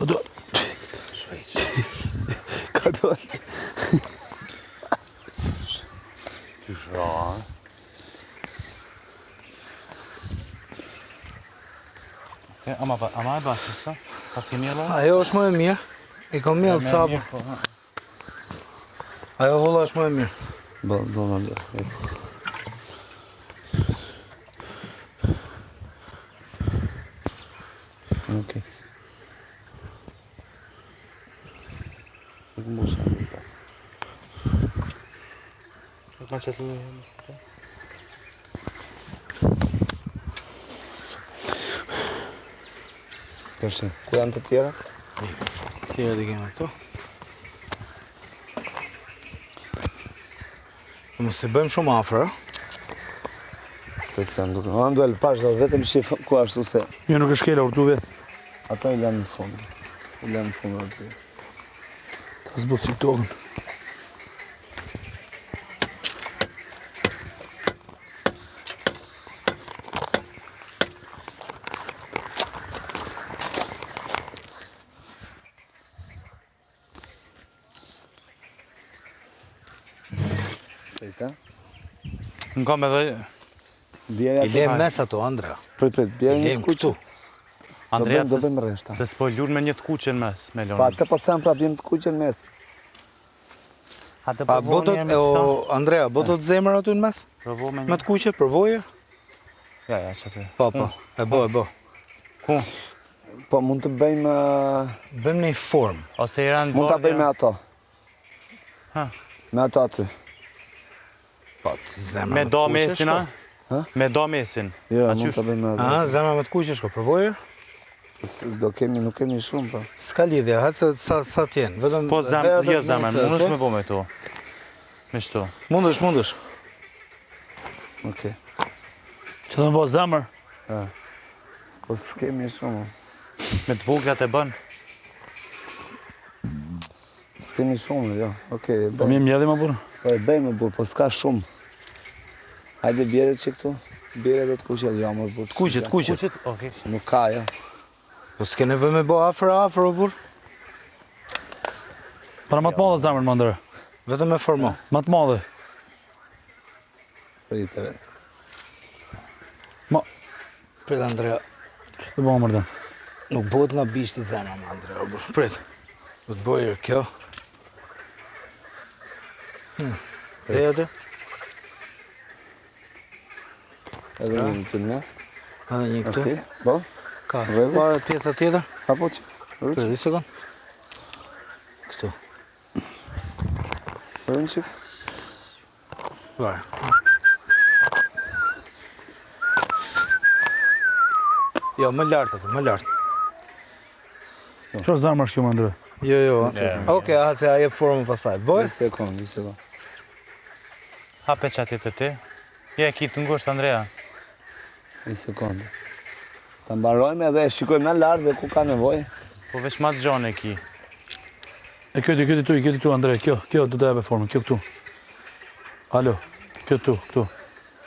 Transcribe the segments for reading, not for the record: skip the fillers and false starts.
Ka do... Ka do... Qyshra, ama e basi, sa? Pas i mjella? Ajo është më e mirë. I ka mjellë capë. Ajo holla është më e mirë. Do në lë. Okej. Nuk më shë në pa. Ma që të Përshë, ku janë të tjera? Tjera të kemi këto. Mos të bëjmë shumë afër, Këtë se në duke. Në duel pash dhe vetëm shifë ku ashtu se Jo nuk është kella urtu vetë. ata i lanë në fund. I lanë në fund aty. Ta zbut si tokën. Pejta? Në kam edhe... Bjerja I lem mes ato, Andrea. Prit, bjerja I një lem të kuqë. këtu. Andrea, Do bëjmë rreshta. se s'po lur me një të kuqen mes, me Pa, lonin. të po them prap jem të kuqen mes. A të A provo botot, një me qëta? Andrea, botot zemër aty në mes? Provo me Me një... të kuqe, përvoje? Ja, që të... Po. E bo. Ku? Po, mund të bëjmë... Bëjmë një formë. Ose i ranë Mund të bëjmë me ato. Ha. Me ato aty. Po, zemër Me të do kuqe mesin, shko. a? Me do mesin. Jo, A mund qysh? të bëjmë me ato. A, zemër me të kuqe shko, përvoje? Nuk kemi shumë, po. S'ka lidhja, hajtë sa t'jenë. Vetëm Po zemër, jo zemër, mund mund është me bo me to. Me shtu. Mundesh. Okej. Që të më bo zemër? Po s'kemi shumë. Me të voglat e bën. S'kemi shumë, jo. Okej, Po mi mjedhi më burë? Po e bëjmë burr, po s'ka shumë. Hajde bjerët që këtu. Bjerët do të kuqet, jo më burr. Kuqet. Okej. Nuk ka, jo. Po s'ke nevojë me bo afër, o burr. Para më të madhe zemër, më ndërë. Vetëm me formo. Më të madhe. Pritere. Prit, Andrea. Që të bo më mërden? Nuk bëhet nga bishti zemra, më Andrea, o burr. Prit. Do të bëjë kjo. E atë? Edhe një të mes. Edhe një këtu. Okej. Po? Ka. Rregull. Pa pjesa tjetër? Apo që? Prit, një sekond. Këtu. Rrën që? Varë. Jo, më lartë atë, më lartë. Që është zemër është kjo më ndërë? Jo. Okej, aha, se a jep formën pastaj. Boj? Një sekund. Hape qatit të ti. Je kitë ngusht, Andrea. Një sekund. Ta mbarojmë edhe e shikojmë në lartë dhe ku ka nevojë. Po veç ma të gjone ki. E kjo tu, Andre, kjo du të jebe formën, kjo këtu. Alo, kjo tu.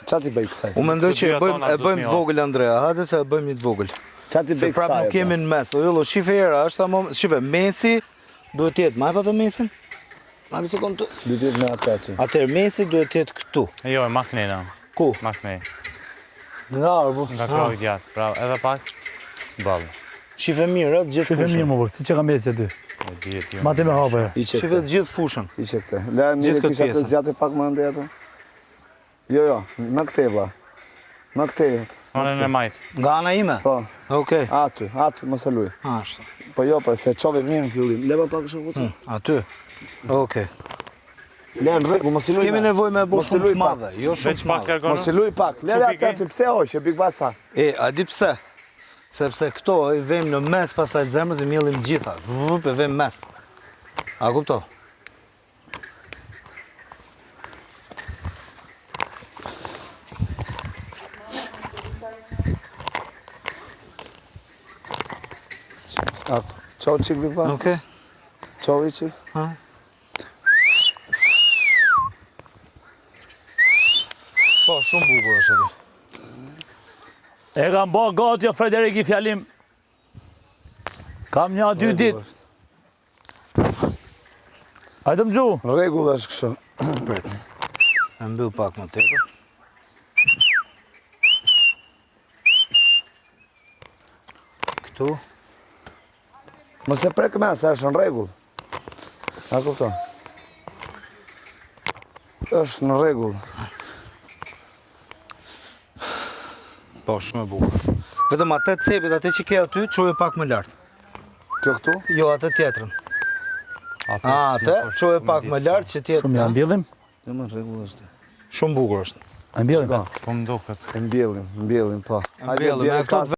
Qa ti bëj kësaj? Unë mendoj që e Ky bëjmë ato na të vogël, Andrea, hajde se e bëjmë një të vogël. Qa ti Se bëj prapë kësaj? nuk kemi në mes. O jollo, shife era, është ta moment. Shife, mesi duhet jetë. Ma e pa të mesin? Ma e sekund të. Dy ditë me atë aty. Atëherë mesi duhet jetë këtu. Jo, e maknejna. Ku? Maknej. Nga arbu. Nga kravi djatë. Bravo, edhe pak. Balë. Shife mirë, gjithë Shife mirë fushën. më burë, si që ka mesi aty. E dihet jo. Ma ti me hape. Iqe Shife këte. të gjithë fushën. Iqe këte. Le, mire Gjithë këtë kisha të pjesën. zgjate pak më ndë atë. Jo, më këte vla. Më këte. Onë me majtë. Nga ana ime? Po, Okej. aty, mos e luj. Ashtu. Po jo, për se qove mirë në fillim. Le më pak shumë këtu. Aty. Okej. Le në rregull, mos i luj. S'kemi nevojë me bu Mos i shumë luj të pak. madhe, jo shumë Veç të pak madhe. kërgonë. Mos i luj pak. Le Çu atë pike? aty, pse hoqë, big basa. A di pse? Sepse këto i vejmë në mes pastaj zemrës i mjellim gjitha. Vup e vejmë mes. A kupto? Atë. Qov qik big basa. Okej. Qovi qik. Po, shumë bukur është aty. E kam bo gati o Frederik i fjalim. Kam një 2 ditë. Hajde më gju. Rregull është kështu. E mbyll pak më tepër. Këtu. Mos e prek me, sa është në rregull. A kupton? Është në rregull. Po, shumë e bukur. Vetëm atë cepit, atë që ke aty, çoje pak më lart. Kjo këtu? Jo, atë tjetrën. Atë, çoje pak më lart që tjetër. Shumë ja mbjellim. Jo, më rregull është. Shumë bukur është. A mbjellim. Po më duket. E mbjellim, po. Mbjellim, me këto